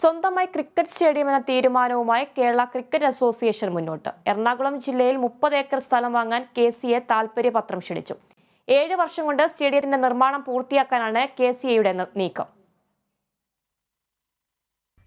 സ്വന്തമായി cricket stadium എന്ന തീരുമാനവുമായി Kerala cricket association മുന്നോട്ട്. എറണാകുളം ജില്ലയിൽ 30 ഏക്കർ സ്ഥലം വാങ്ങാൻ KCA താൽപര്യപത്രം ക്ഷണിച്ചു. 7 വർഷം കൊണ്ട് സ്റ്റേഡിയത്തിന്റെ നിർമ്മാണം പൂർത്തിയാക്കാനാണ് KCAയുടെ നീക്കം.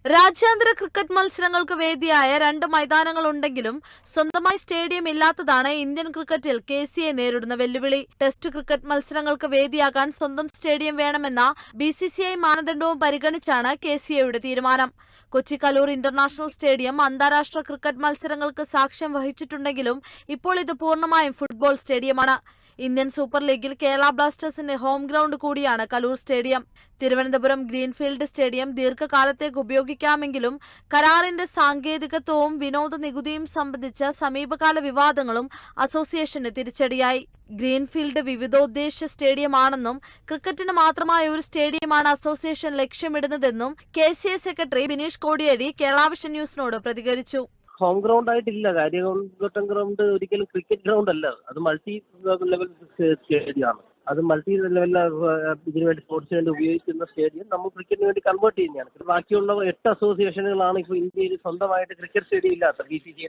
രാജ്യാന്തര ക്രിക്കറ്റ് മത്സരങ്ങൾക്ക് വേദിയായ 2 മൈതാനങ്ങളുണ്ടെങ്കിലും സ്വന്തമായി സ്റ്റേഡിയം ഇല്ലാത്തതാണ് ഇന്ത്യൻ ക്രിക്കറ്റിൽ KCA നേരിടുന്ന വെല്ലുവിളി. ടെസ്റ്റ് ക്രിക്കറ്റ് മത്സരങ്ങൾക്ക് വേദിയാകാൻ സ്വന്തം സ്റ്റേഡിയം വേണമെന്ന BCCI മാനദണ്ഡവും പരിഗണിച്ചാണ് KCAയുടെ തീരുമാനം. കൊച്ചി കലൂർ ഇന്റർനാഷണൽ സ്റ്റേഡിയം അന്താരാഷ്ട്ര ക്രിക്കറ്റ് മത്സരങ്ങൾക്ക് സാക്ഷ്യം വഹിച്ചിട്ടുണ്ടെങ്കിലും ഇപ്പോൾ ഇത് പൂർണ്ണമായും ഫുട്ബോൾ സ്റ്റേഡിയമാണ്. ഇന്ത്യൻ സൂപ്പർ ലീഗിൽ കേരള ബ്ലാസ്റ്റേഴ്സിന്റെ ഹോം ഗ്രൗണ്ട് കൂടിയാണ് Kaloor stadium. Thiruvananthapuram greenfield stadium ദീർഘകാലത്തേക്ക് ഉപയോഗിക്കാമെങ്കിലും കരാറിന്റെ സാങ്കേതികത്വവും വിനോദ നികുതിയും സംബന്ധിച്ച സമീപകാല വിവാദങ്ങളും അസോസിയേഷന് തിരിച്ചടിയായി. ഗ്രീൻഫീൽഡ് വിവിധോദ്ദേശ സ്റ്റേഡിയമാണെന്നും ക്രിക്കറ്റിന് മാത്രമായ ഒരു സ്റ്റേഡിയമാണ് അസോസിയേഷൻ ലക്ഷ്യമിടുന്നതെന്നും KCA സെക്രട്ടറി ബിനീഷ് കോടിയേരി കേരള വിഷൻ ന്യൂസിനോട് പ്രതികരിച്ചു. ഹോം ഗ്രൗണ്ട് ആയിട്ടില്ല. കാര്യഗോട്ടം ഗ്രൗണ്ട് ഒരിക്കലും ക്രിക്കറ്റ് ഗ്രൗണ്ട് അല്ല. അത് മൾട്ടി ലെവൽ സ്റ്റേഡിയമാണ്. അത് മൾട്ടി ലെവൽ ഇതിനു വേണ്ടി സ്പോർട്സിന് വേണ്ടി ഉപയോഗിക്കുന്ന സ്റ്റേഡിയം നമ്മൾ ക്രിക്കറ്റിന് വേണ്ടി കൺവേർട്ട് ചെയ്യുന്നതാണ്. ബാക്കിയുള്ള 8 അസോസിയേഷനുകളാണ് ഇപ്പോൾ ഇന്ത്യയിൽ സ്വന്തമായിട്ട് ക്രിക്കറ്റ് സ്റ്റേഡിയം ഇല്ലാത്ത. BCCI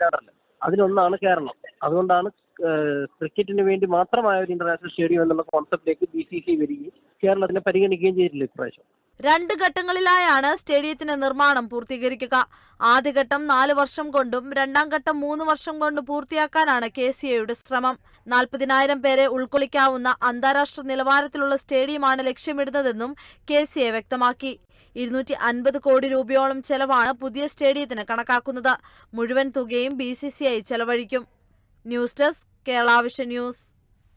അതിലൊന്നാണ് കേരളം. അതുകൊണ്ടാണ് ക്രിക്കറ്റിന് വേണ്ടി മാത്രമായ ഒരു ഇന്റർനാഷണൽ സ്റ്റേഡിയം എന്നുള്ള കോൺസെപ്റ്റിലേക്ക് BCCI വരികയും കേരളത്തിനെ പരിഗണിക്കുകയും ചെയ്തിട്ടില്ല ഇപ്രാവശ്യം. 2 ഘട്ടങ്ങളിലായാണ് സ്റ്റേഡിയത്തിന്റെ നിർമ്മാണം പൂർത്തീകരിക്കുക. ആദ്യഘട്ടം 4 വർഷം കൊണ്ടും 2ാം ഘട്ടം 3 വർഷം കൊണ്ടും പൂർത്തിയാക്കാനാണ് KCAയുടെ ശ്രമം. 40,000 പേരെ ഉൾക്കൊള്ളിക്കാവുന്ന അന്താരാഷ്ട്ര നിലവാരത്തിലുള്ള സ്റ്റേഡിയമാണ് ലക്ഷ്യമിടുന്നതെന്നും KCA വ്യക്തമാക്കി. 250 കോടി രൂപയോളം ചെലവാണ് പുതിയ സ്റ്റേഡിയത്തിന് കണക്കാക്കുന്നത്. മുഴുവൻ തുകയും BCCI ചെലവഴിക്കും. News desk Kerala vision news.